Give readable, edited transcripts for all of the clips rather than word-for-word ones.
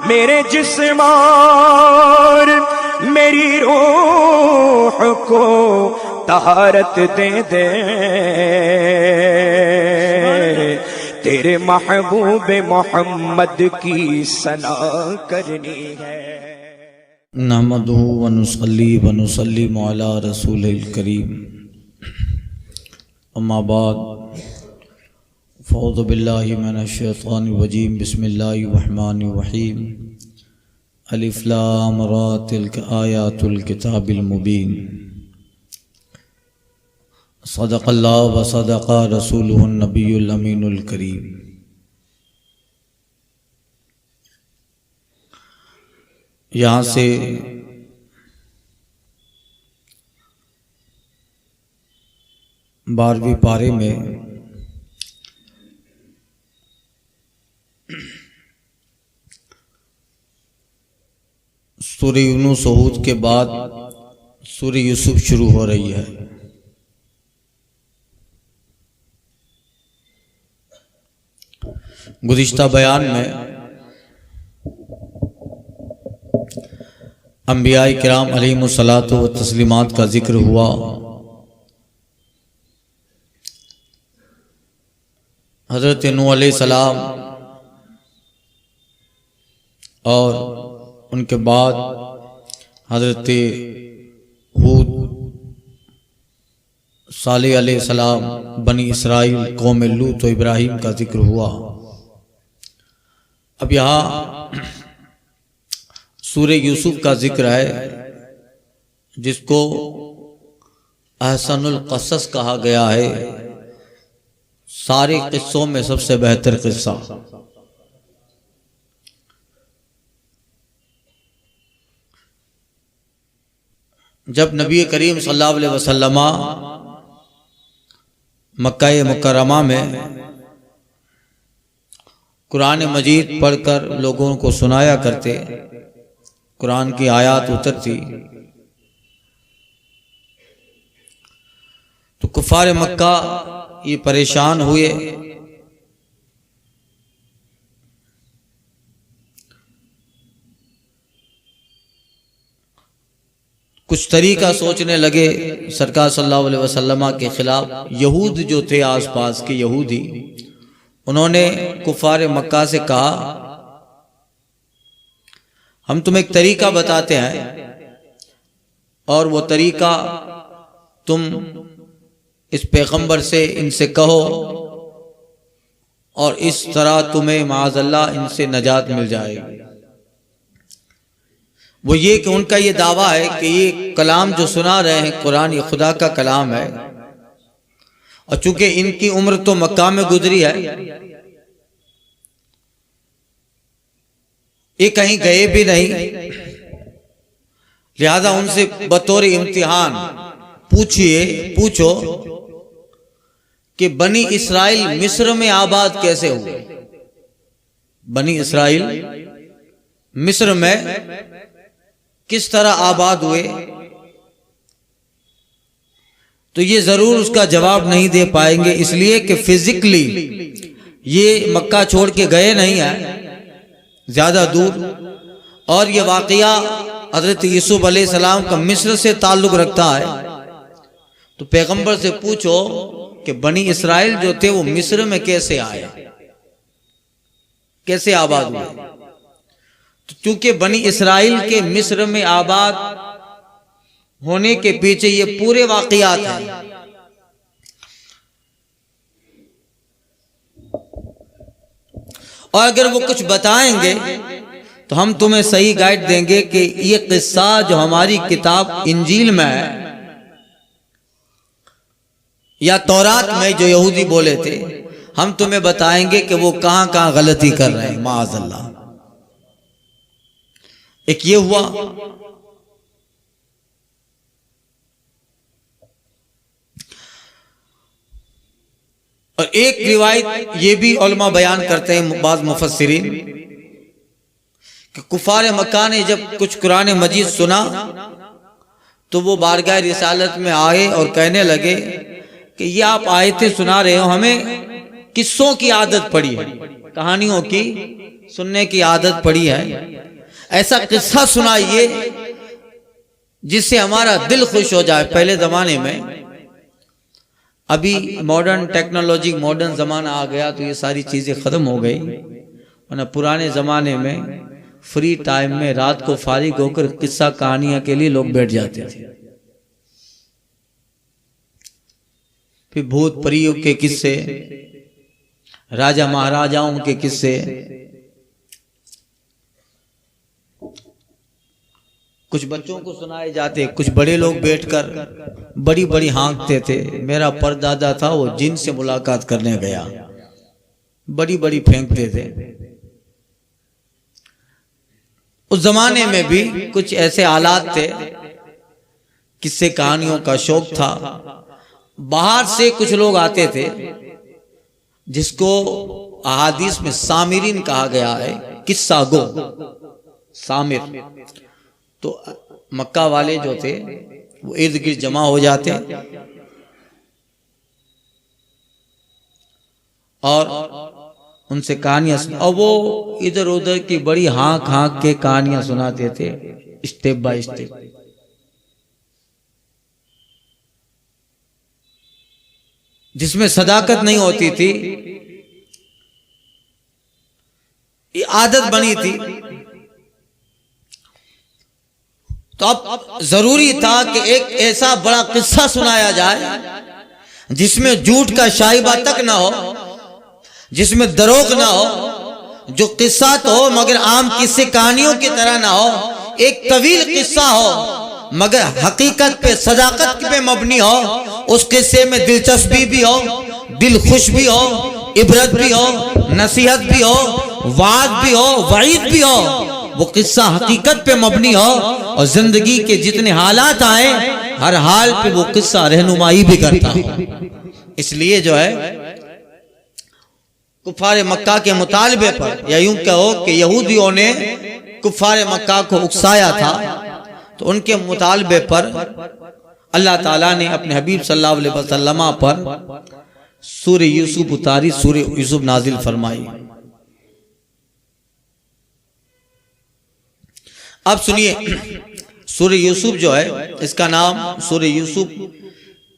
मेरे जिस्म और मेरी रूह को तहारत दे दे, तेरे महबूब मोहम्मद की सना करनी है। नहमदुहु व नुसल्ली व नुसल्लिमु अला रसूलिल करीम, अम्मा बाद, फ़ऊज़ु बिल्लाहि मिनश शैतानिर रजीम, बिस्मिल्लाहिर रहमानिर रहीम, अलिफ लाम रा, तिल्क आयातुल किताबिल मुबीन, सदक़ल्लाहु व सदक़ा रसूलुहुन नबियुल अमीनुल करीम। यहाँ से बारहवीं पारे में सूरह यूनुस हूद के बाद सूरह यूसुफ शुरू हो रही है। गुज़िश्ता बयान में अंबियाए किराम अलैहिमुस्सलातु व तस्लीमात का जिक्र हुआ। हज़रत नूह अलैहिस्सलाम और उनके बाद हज़रत हूद, सालेह अलैहिस्सलाम, बनी इसराइल, कौम लूत व इब्राहीम का जिक्र हुआ। अब यहाँ सूरह यूसुफ का जिक्र है, जिसको अहसनुल क़सस कहा गया है, सारे किस्सों में सबसे बेहतर किस्सा। जब नबी करीम सल्लल्लाहु अलैहि वसल्लम मक्का मुकर्रमा में कुरान मजीद पढ़कर लोगों को सुनाया करते, कुरान की आयत उतरती, तो कुफार मक्का ये परेशान हुए। कुछ तरीका सोचने लगे सरकार सल्लल्लाहु अलैहि वसल्लम के खिलाफ। यहूद जो थे आसपास के यहूदी, उन्होंने कुफार मक्का से कहा, हम तुम्हें एक तरीका बताते हैं और वो तरीका तुम इस पैगंबर से इनसे कहो और इस तरह तुम्हें माअज़ल्लाह इनसे नजात मिल जाएगी। वो ये कि उनका ये दावा है कि ये कलाम जो सुना रहे हैं कुरान, ये खुदा का कलाम है, और चूंकि इनकी उम्र तो मक्का में गुजरी है, ये कहीं गए भी नहीं, लिहाजा उनसे बतौर इम्तिहान पूछो कि बनी इसराइल मिस्र में आबाद कैसे हुए। बनी इसराइल मिस्र में किस तरह आबाद हुए, तो ये जरूर उसका जवाब नहीं दे पाएंगे, इसलिए कि फिजिकली ये मक्का छोड़ के गए नहीं है ज्यादा दूर, और ये वाकया हजरत यूसुफ अलैहिस्सलाम का मिस्र से ताल्लुक रखता है। तो पैगंबर से पूछो कि बनी इसराइल जो थे वो मिस्र में कैसे आए, कैसे आबाद हुए। तो चूंकि बनी इसराइल के मिस्र में आबाद होने के पीछे ये पूरे वाकयात हैं, और अगर वो कुछ बताएंगे तो हम तुम्हें सही गाइड देंगे कि ये किस्सा जो हमारी किताब इंजील में है या तौरात में जो यहूदी बोले थे, हम तुम्हें बताएंगे कि वो कहां कहां गलती कर रहे हैं, माअज़ल्लाह। एक ये हुआ। और एक रिवायत ये भी उलमा बयान करते हैं, बाज़ मुफस्सिरीन, कि कुफार मक्का ने जब कुछ कुरान मजीद सुना तो वो बारगाह रिसालत में आए और कहने लगे कि ये आप आयतें सुना रहे हो, हमें किस्सों की आदत पड़ी है, कहानियों की सुनने की आदत पड़ी है, ऐसा किस्सा सुनाइए जिससे हमारा दिल खुश हो जाए। पहले जमाने में, अभी मॉडर्न टेक्नोलॉजी, मॉडर्न जमाना आ गया तो ये सारी चीजें खत्म हो गई, वरना पुराने जमाने में फ्री टाइम में रात को फारिग होकर किस्सा कहानियां के लिए लोग बैठ जाते थे। फिर भूत परियों के किस्से, राजा महाराजाओं के किस्से, कुछ बच्चों को सुनाए जाते, कुछ बड़े लोग बैठकर बड़ी बड़ी हाँकते थे। मेरा परदादा था, वो जिन से मुलाकात करने गया, बड़ी बड़ी फेंकते थे। उस जमाने में भी कुछ ऐसे हालात थे, किस्से कहानियों का शौक था। बाहर से कुछ लोग आते थे जिसको अहादीस में सामिरीन कहा गया है, किस्सा गो, सामिर। तो मक्का वाले जो थे वो इर्द गिर्द जमा हो जाते और उनसे कहानियां और वो इधर उधर की बड़ी हाँक हाँक के कहानियां सुनाते थे, स्टेप बाय स्टेप। जिसमें सदाकत नहीं होती थी, ये आदत बनी थी। तो अब जरूरी था कि एक ऐसा बड़ा किस्सा सुनाया जाए जिसमें झूठ का शाइबा तक ना हो, जिसमें दरोग ना हो, जो किस्सा तो हो मगर आम किस्से कहानियों की तरह ना हो, एक तवील किस्सा हो मगर हकीकत पे, सदाकत पे मबनी हो। उस किस्से में दिलचस्पी भी हो, दिल खुश भी हो, इबरत भी हो, नसीहत भी हो, वाद भी हो, वईद भी हो। वो किस्सा हकीकत पे मबनी हो और जिंदगी के जितने हालात आए हर हाल पे वो किस्सा रहनुमाई भी करता हो। इसलिए जो है कुफार मक्का के मुतालबे पर, या यूं कहो कि यहूदियों ने कुफार मक्का को उकसाया था, तो उनके मुतालबे पर अल्लाह ताला ने अपने हबीब सल्लल्लाहु अलैहि वसल्लम पर सूरह यूसुफ उतारी, सूरह यूसुफ नाजिल फरमाई। अब सुनिए, सूरह यूसुफ जो है, इसका नाम सूरह यूसुफ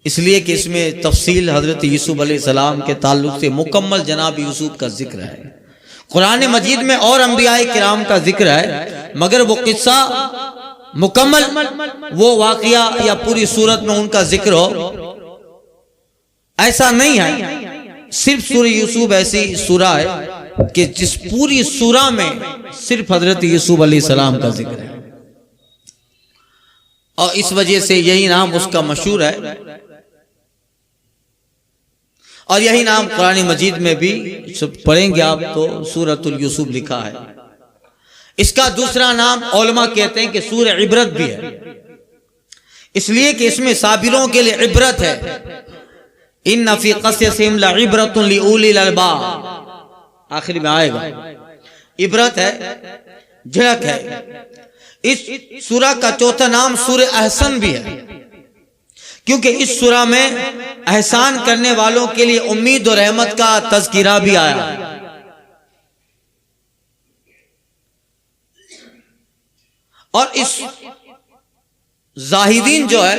इसलिए कि इसमें तफसील हजरत यूसुफ अलैहिस्सलाम के ताल्लुक से मुकम्मल जनाब यूसुफ का जिक्र है। कुरान मजीद में और अंबियाए किराम का जिक्र है, मगर वो किस्सा मुकम्मल, वो वाकया या पूरी सूरत में उनका जिक्र हो, ऐसा नहीं है। सिर्फ सूरह यूसुफ ऐसी सूरा है कि जिस पूरी सूरा में सिर्फ हजरत यूसुफ अलैहिस्सलाम का जिक्र है, और इस वजह से यही नाम उसका मशहूर है। और यही नाम कुरान मजीद में भी पढ़ेंगे आप तो सूरतुल यूसुफ लिखा है। इसका दूसरा नाम उलमा कहते हैं कि सूरह इबरत भी है, इसलिए कि इसमें साबिरों के लिए इबरत है। इन्ना फी क़ससिहिम लइब्रतुन लिउलिल अलबाब, आखिर में आएगा। इबरत है, झलक है। इस सूरा का चौथा नाम सूरह अहसन भी है, क्योंकि इस सूरा में एहसान करने वालों के लिए उम्मीद और रहमत का तज़किरा भी आया। और इस जाहिदीन जो है,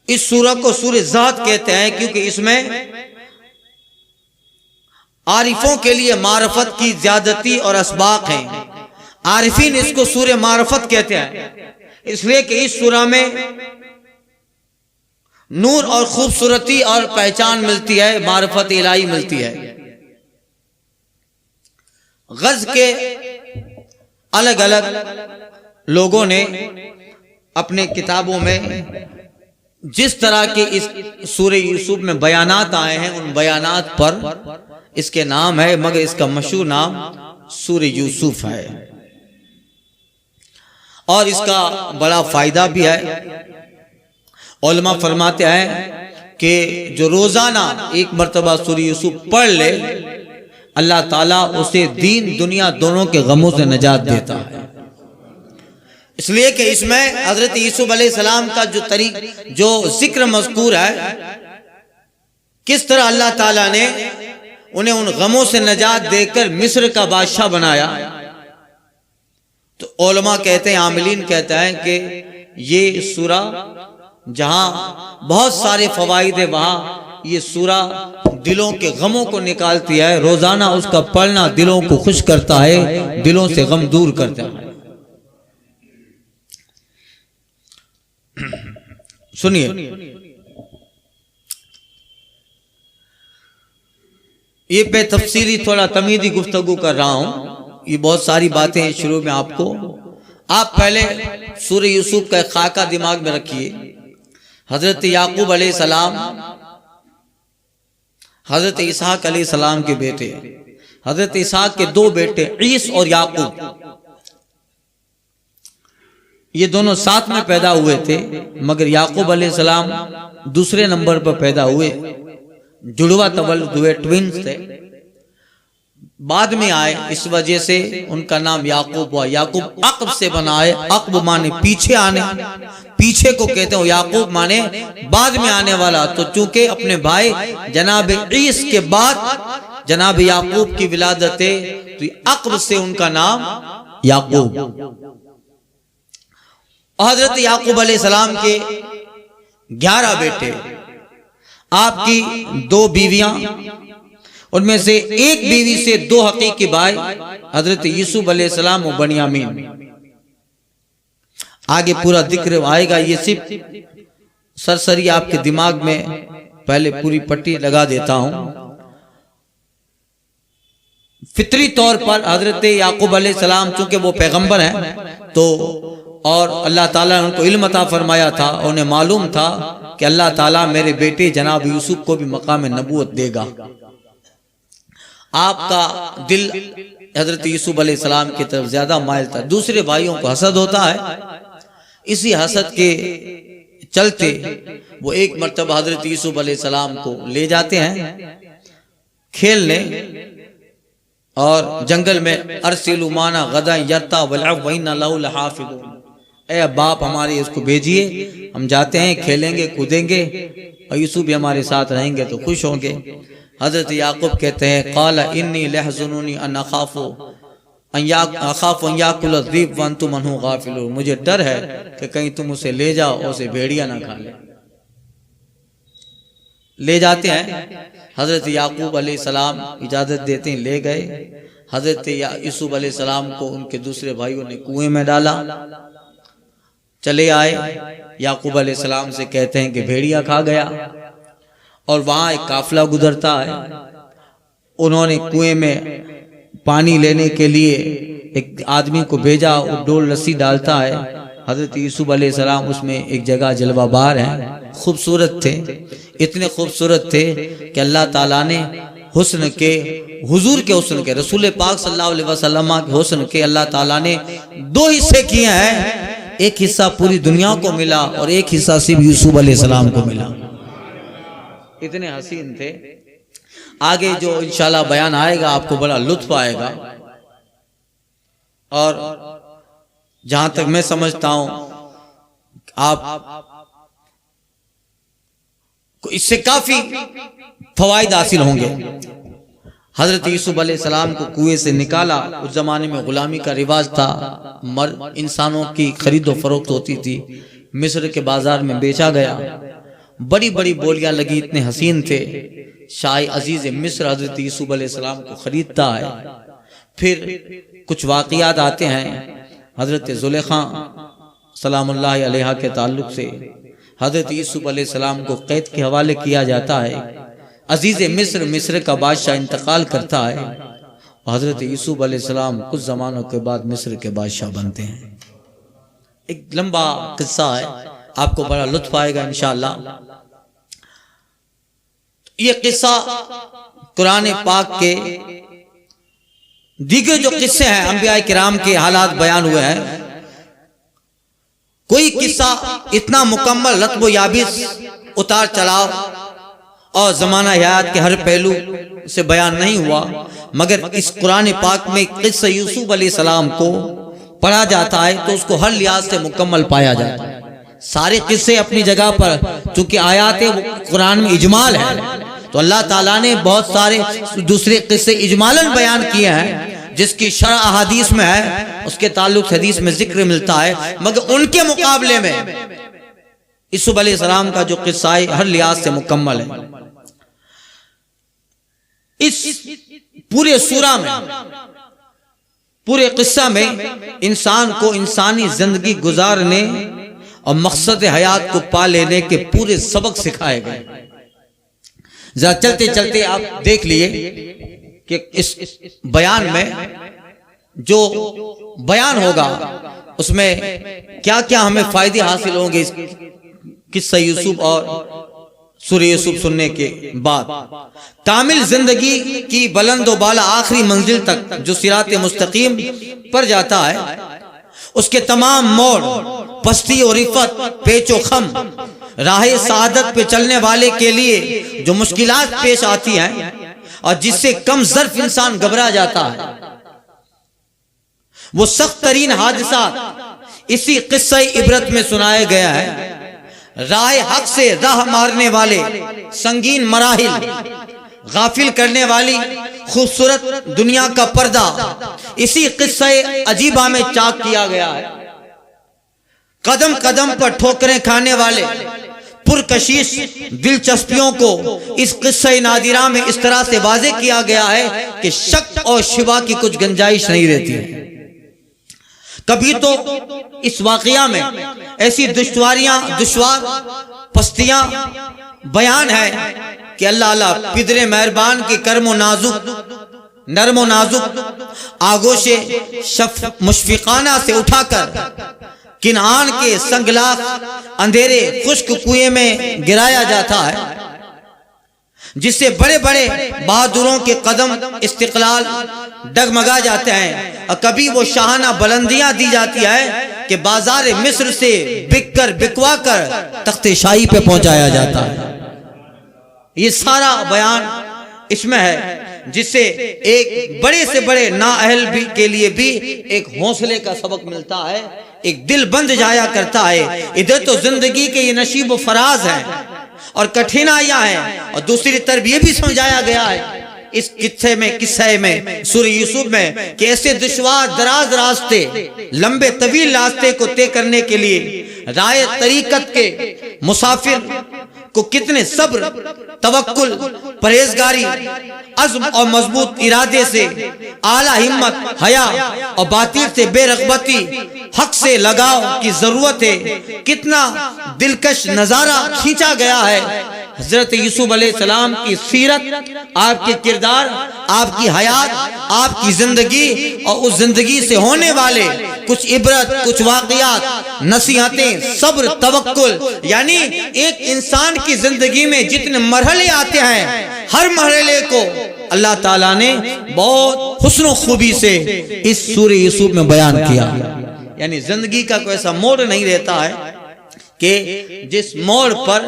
इस सूरह को सूरह ज़ात कहते हैं, क्योंकि इसमें आरिफों के लिए मारफत की ज्यादती और असबाक हैं। आरिफीन इसको सूरह मारफत कहते हैं, इसलिए कि इस सूरह में नूर और खूबसूरती और पहचान मिलती है, मारफत इलाही मिलती है। गज़ के अलग अलग लोगों ने अपने किताबों में जिस तरह के इस सूरह यूसुफ में बयानात आए हैं, उन बयानात पर इसके नाम है, मगर इसका मशहूर नाम सूरह यूसुफ है। और इसका बड़ा फायदा भी है। उलमा फरमाते हैं कि जो रोजाना एक मरतबा सूरह यूसुफ पढ़ ले, अल्लाह ताला उसे दीन दुनिया दोनों के गमों से निजात देता है। इसलिए कि इसमें हजरत यूसुफ अलैहिस्सलाम का जो जिक्र मज़कूर है, किस तरह अल्लाह ताला ने उन्हें उन गमों से नजात देकर मिस्र का बादशाह बनाया। तो उलमा कहते हैं, आमिलीन कहता है कि ये सूरा जहां बहुत सारे फवाइद है, वहां ये सूरा दिलों के गमों को निकालती है। रोजाना उसका पढ़ना दिलों को खुश करता है, दिलों से गम दूर करता है। सुनिए, ये पे तफसीली थोड़ा तमीदी गुफ्तगू कर रहा हूं। ये बहुत सारी बातें शुरू में आपको, आप पहले सूरह यूसुफ का खाका दिमाग में रखिए। हजरत याकूब अलैहिस्सलाम हजरत इसहाक अलैहिस्सलाम के बेटे, हजरत इसहाक के दो बेटे ईस और याकूब, ये दोनों साथ में पैदा हुए थे, मगर याकूब अलैहिस्सलाम दूसरे नंबर पर पैदा हुए, जुड़वा तवल्लुद हुए, ट्विंस थे। बाद में आए, इस वजह से उनका नाम याकूब हुआ। याकूब अक़ब से बना है, अक़ब माने पीछे आने, पीछे को कहते हो, याकूब माने बाद में आने वाला। तो चूंकि अपने भाई जनाब ईस के बाद जनाब याकूब की विलादत है, तो अक़ब से उनका नाम याकूब। हजरत याकूब अलैहिस्सलाम के 11 बेटे, आपकी 2 बीवियां, उनमें से एक बीवी से 2 हकीकी भाई, हजरत यूसुफ अलैहिस्सलाम और बनियामीन। आगे पूरा जिक्र आएगा, ये सिर्फ सरसरी आपके दिमाग में पहले पूरी पट्टी लगा देता हूं। फितरी तौर पर हजरत याकूब अलैहिस्सलाम चूंकि वो पैगंबर हैं, तो और अल्लाह ताला ने उनको इल्म अता फरमाया था, उन्हें मालूम था कि अल्लाह ताला मेरे बेटे जनाब यूसुफ को भी मकाम नबूवत देगा। आपका दिल हजरत यूसुफ अलैहिस्सलाम की तरफ ज्यादा माइल था। दूसरे भाइयों को हसद होता है, इसी हसद के चलते वो एक मर्तबा हजरत यूसुफ अलैहिस्सलाम को ले जाते हैं खेलने, और जंगल में अरसिलु माना गदा यरता वलअब वइन्ना लहु लहाफिज़ून, ए बाप हमारे इसको भेजिए, हम जाते हैं, खेलेंगे कूदेंगे, और यूसुफ भी हमारे साथ रहेंगे तो खुश होंगे। हजरत याकूब कहते हैं, क़ाल इन्नी लहज़ुनुनी अन अख़ाफ़ु अन याकुल ज़ीब व अंतुम अन्हु गाफ़िलून, मुझे डर है कि कहीं तुम उसे ले जाओ और उसे भेड़िया ना खा ले जाते हैं। हजरत याकूब अलैहिस्सलाम इजाजत देते हैं, ले गए। हजरत यूसुफ अलैहिस्सलाम को उनके दूसरे भाइयों ने कुएं में डाला, चले आए। याकूब अलैहिस्सलाम से कहते हैं कि भेड़िया खा गया, और वहां एक काफिला गुजरता है। उन्होंने कुएं में पानी लेने के लिए एक आदमी को भेजा, वो डोल रस्सी डालता है। हजरत यूसुफ अलैहिस्सलाम उसमें एक जगह जलवा बार है, खूबसूरत थे, इतने खूबसूरत थे कि अल्लाह ताला ने हुस्न के, हुजूर के हुस्न के, रसूल पाक सल्लल्लाहु अलैहि वसल्लम के हुस्न के अल्लाह ताला ने 2 हिस्से किए हैं। एक हिस्सा पूरी दुनिया को मिला और एक हिस्सा सिर्फ यूसुफ अलैहिस्सलाम को मिला। इतने हसीन थे। आगे जो इंशाल्लाह बयान आएगा आपको बड़ा लुत्फ आएगा, और जहां तक मैं समझता हूं आप इससे काफी फवाइद हासिल होंगे। हजरत यूसुफ अलैहिस्सलाम को कुएं से निकाला। उस जमाने में गुलामी का रिवाज था, इंसानों की खरीदो फरोख्त होती थी। मिस्र के बाजार में बेचा गया, बड़ी बड़ी बोलियां लगी, इतने हसीन थे। शाह अजीज मिस्र हजरत यूसुफ अलैहिस्सलाम को खरीदता है। फिर कुछ वाक़ियात आते हैं हजरत ज़ुलेखा सलामुल्लाह अलैहा के ताल्लुक से। हजरत यूसुफ अलैहिस्सलाम को कैद के हवाले किया जाता है। अजीज मिस्र का बादशाह इंतकाल करता है, और हजरत यूसुफ अलैहिस्सलाम कुछ जमानों के बाद मिस्र के बादशाह बनते हैं। एक लंबा किस्सा है, आपको बड़ा लुत्फ आएगा इंशाअल्लाह। ये किस्सा कुरान पाक के दीगर जो किस्से हैं अंबिया किराम के हालात बयान हुए हैं, कोई किस्सा इतना मुकम्मल रत्ब याबिस उतार चढ़ाव और जमाना हयात के हर पहलू से बयान नहीं हुआ, मगर इस कुरान पाक में किस्सा यूसुफ अलैहिस्सलाम को पढ़ा जाता है तो उसको हर लिहाज से मुकम्मल पाया जाता है। सारे किस्से अपनी जगह पर, चूंकि आयात है वो कुरान में इजमाल है, तो अल्लाह ताला ने बहुत सारे दूसरे किस्से इजमालन बयान किए हैं जिसकी शरह अहादीस में है, उसके ताल्लुक से हदीस में जिक्र मिलता है, मगर उनके मुकाबले में यूसुफ अलैहिस्सलाम का जो किस्सा है हर लिहाज से मुकम्मल है। इस पूरे सूरा में, पूरे किस्सा में इंसान को इंसानी जिंदगी गुजारने और मकसद हयात को पा लेने के पूरे सबक सिखाए गए। जरा चलते चलते आप देख लिए कि इस बयान में जो बयान होगा उसमें क्या क्या हमें फायदे हासिल होंगे इस किस्सा यूसुफ और सूरह यूसुफ सुनने के बाद। कामिल जिंदगी की बुलंद व बाला आखिरी मंजिल तक जो सिरात मुस्तकीम पर जाता है, उसके तमाम मोड़, पस्ती और रिफत, पेचो खम, राहे सादत पे चलने वाले के लिए जो मुश्किलात पेश आती हैं और जिससे कम ज़र्फ इंसान घबरा जाता है, वो सख्त तरीन हादसा इसी किस्सा इबरत में सुनाया गया है। राह हक से राह मारने वाले संगीन मराहिल, गाफिल करने वाली खूबसूरत दुनिया का पर्दा इसी किस्सा अजीबा में चाक किया गया है। कदम कदम पर ठोकरें खाने वाले पुरकशिश दिलचस्पियों को इस किस्सा नादिरा में इस तरह से वाजे किया गया है कि शक और शिवा की कुछ गुंजाइश नहीं रहती है। कभी तो इस वाकया में ऐसी दुश्वार पस्तियां बयान है कि अल्लाह अल्लाह पिदरे मेहरबान के कर्मो नाजुक नरमो नाजुक आगोशे मुशफिकाना से उठाकर किनान के संगलाख अंधेरे खुश्क कुएं में गिराया जाता है, जिससे बड़े बड़े बहादुरों के कदम इस्तिकलाल डगमगा जाते हैं। और कभी वो शाहाना बुलंदियां दी जाती है कि बाजार मिस्र से बिककर बिकवा कर तख्ते शाही पे पहुंचाया जाता है। ये सारा बयान इसमें है, जिससे एक बड़े से बड़े नाअहल भी के लिए भी एक हौसले का सबक मिलता है, एक दिल बंद जाया करता है। इधर तो जिंदगी के ये नशीब व फराज हैं और कठिनाइयां हैं, और दूसरी तरफ ये भी समझाया गया है इस किस्से में सूरह यूसुफ में कि ऐसे दुश्वार दराज रास्ते, लंबे तवील रास्ते को तय करने के लिए राय तरीकत के मुसाफिर को कितने सब्र, तवक्कुल, परहेजगारी, अज़्म और मजबूत इरादे से, आला हिम्मत, हया और बातिल से बेरगबती, हक से लगाव की जरूरत है। कितना दिलकश नजारा खींचा गया है हजरत यूसुफ अलैहिस्सलाम की सीरत, आपके किरदार, आपकी हयात, आपकी जिंदगी और उस जिंदगी से होने वाले कुछ इबरत, कुछ वाक़ियात, नसीहतें, सब्र, तवक्कुल। यानी एक इंसान की जिंदगी में जितने मरहले आते हैं, हर मरहले को अल्लाह ताला ने बहुत हुस्न खूबी से इस सूरह यूसुफ में बयान किया। यानी जिंदगी का कोई ऐसा मोड़ नहीं रहता है कि जिस मोड़ पर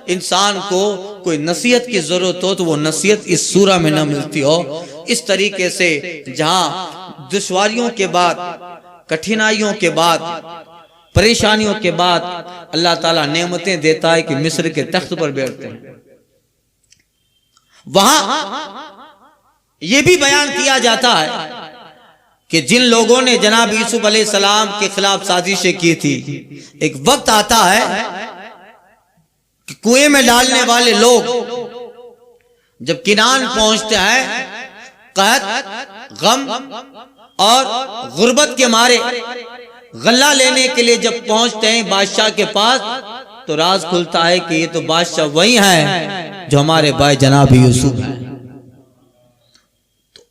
इंसान को कोई नसीहत की जरूरत हो तो वो नसीहत इस सूरा में न मिलती हो। इस तरीके से जहां दुश्वारियों के बाद, कठिनाइयों के बाद, परेशानियों के बाद अल्लाह ताला नेमतें देता है कि मिस्र के तख्त पर बैठते हैं, वहां यह भी बयान किया जाता है कि जिन लोगों ने जनाब यूसुफ अलैहिस्सलाम के खिलाफ साजिशें की थी, एक वक्त आता है कि कुएं में डालने वाले लोग जब किनान पहुंचते हैं, कहत, गम और गुर्बत के मारे गल्ला लेने के लिए जब पहुंचते हैं बादशाह के पास, तो राज खुलता है कि ये तो बादशाह वही है जो हमारे भाई जनाब यूसुफ हैं।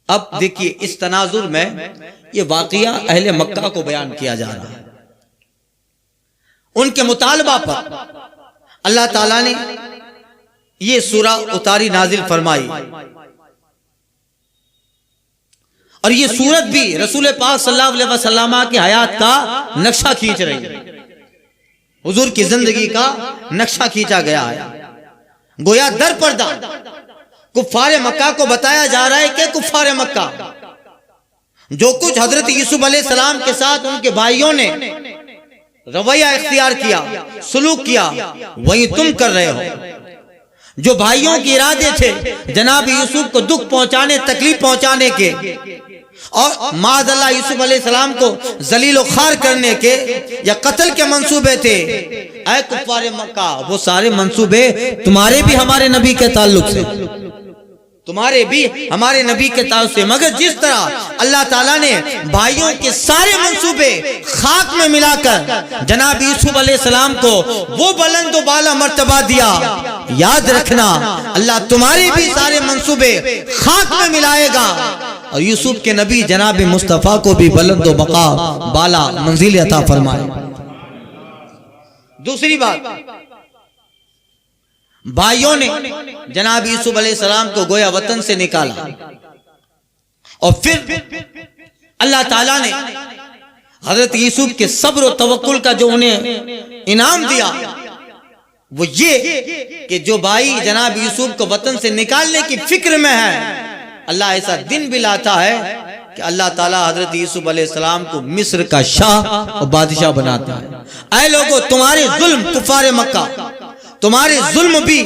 अब देखिए इस तनाजुर में ये वाकया अहले मक्का को बयान किया जा रहा है। उनके मुतालबा पर अल्लाह ताला ने ये सूरा उतारी, नाजिल फरमाई, और ये सूरत भी रसूल पाक सल्लल्लाहु अलैहि वसल्लम की हयात का नक्शा खींच रही है। हुजूर की जिंदगी का नक्शा खींचा गया है। गोया दर पर्दा कुफ्फारे मक्का को बताया जा रहा है कि कुफ्फारे मक्का जो कुछ हजरत यूसुफ अलैहिस्सलाम के साथ उनके भाइयों ने रवैया इख्तियार किया, सुलूक किया, वही तुम कर रहे हो। जो भाइयों के इरादे थे जनाब यूसुफ को दुख पहुंचाने, तकलीफ पहुंचाने के और माज़अल्लाह यूसुफ अलैहिस्सलाम को जलील खार करने के या कत्ल के मंसूबे थे, ऐ कुफ्फार मक्का, वो सारे मंसूबे तुम्हारे भी हमारे नबी के ताल्लुक से, तुम्हारे भी हमारे नबी के ताल्लुक से। मगर जिस तरह अल्लाह ताला ने भाइयों के सारे मंसूबे खाक में मिलाकर जनाब यूसुफ अलैहिस्सलाम को वो बुलंद बाला मर्तबा दिया, याद रखना अल्लाह तुम्हारे भी सारे मंसूबे खाक में मिलाएगा और यूसुफ के नबी जनाब मुस्तफ़ा को भी बुलंद बका बाला मंजिल अता फरमाए। दूसरी बात, भाइयों ने जनाब यूसुफ अलैहिस्सलाम को गोया वतन से निकाला और फिर अल्लाह ताला ने हजरत यूसुफ के सब्र और तवक्कुल का जो उन्हें इनाम दिया वो ये कि जो भाई जनाब यूसुफ को वतन से निकालने की फिक्र में है, अल्लाह ऐसा दिन भी लाता है कि अल्लाह ताला हजरत यूसुफ अलैहिस्सलाम को मिस्र का शाह और बादशाह बनाता है। ऐ लोगों, तुम्हारे जुल्म कुफारे मक्का, तुम्हारे जुल्म भी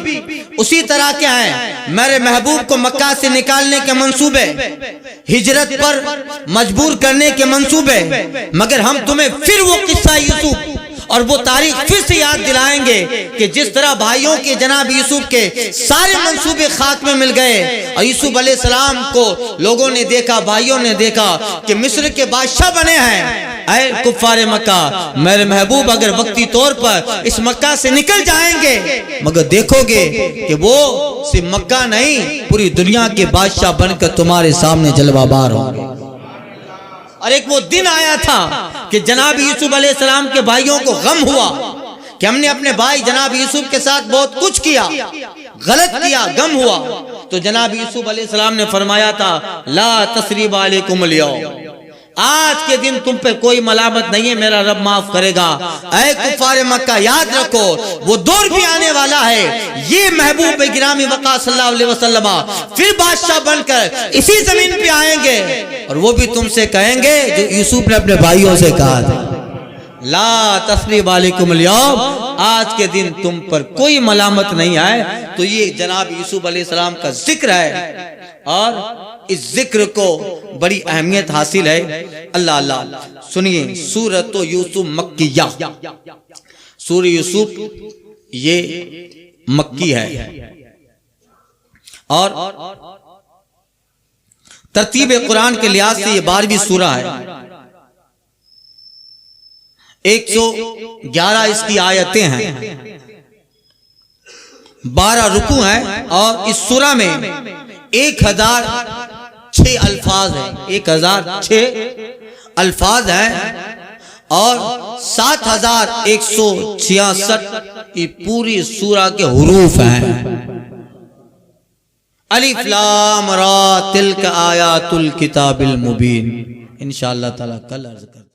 उसी तरह के हैं। मेरे महबूब को मक्का से निकालने के मंसूबे, हिजरत पर मजबूर करने के मंसूबे, मगर हम तुम्हें फिर वो किस्सा यूसुफ और वो तारीख फिर से याद दिलाएंगे कि जिस तरह भाइयों के जनाब यूसुफ के सारे मंसूबे खाक में मिल गए और यूसुफ अलैहिस्सलाम को लोगों ने देखा, भाइयों ने देखा कि मिस्र के बादशाह बने हैं। ऐ कुफ्फारे मक्का, मेरे महबूब अगर वक्ती तौर पर इस मक्का से निकल जाएंगे, मगर देखोगे कि वो सिर्फ मक्का नहीं पूरी दुनिया के बादशाह बनकर तुम्हारे सामने जलवाबार होंगे। और एक वो दिन आया था कि जनाब यूसुफ अलैहिस्सलाम के भाइयों को गम हुआ कि हमने अपने भाई जनाब यूसुफ के साथ बहुत कुछ किया, गलत किया, गम हुआ। तो जनाब यूसुफ अलैहिस्सलाम ने फरमाया था, ला तसरीब अलैकुम अल-यौम, आज के दिन तुम पे कोई मलामत नहीं है, मेरा रब माफ करेगा। ऐ कुफारे मक्का, याद रखो वो दौर भी आने वाला है, ये महबूब गिरामी वक़ा सल्लल्लाहु अलैहि वसल्लम फिर बादशाह बनकर इसी जमीन पे आएंगे और वो भी तुमसे कहेंगे जो यूसुफ ने अपने भाइयों से कहा था, ला तस्रीब अलैकुम अल-यौम, आज के दिन तुम पर कोई मलामत नहीं आए। तो ये जनाब यूसुफ अलैहिस्सलाम का जिक्र है और इस जिक्र को बड़ी अहमियत हासिल है। अल्लाह अल्लाह, सुनिए सूरत यूसुफ मक्किया, सूरह यूसुफ ये मक्की है और तरतीब कुरान के लिहाज से ये 12वीं सूरह है। 111 इसकी आयतें हैं, 12 रुकू हैं और इस सूरह में 1006 अल्फाज हैं, 1006 अल्फाज हैं और 7166 ये पूरी सूरह के हुरूफ हैं। अलिफ लाम रा तिल्क आयातुल किताबिल मुबीन। इंशाअल्लाह ताला कल अर्ज कर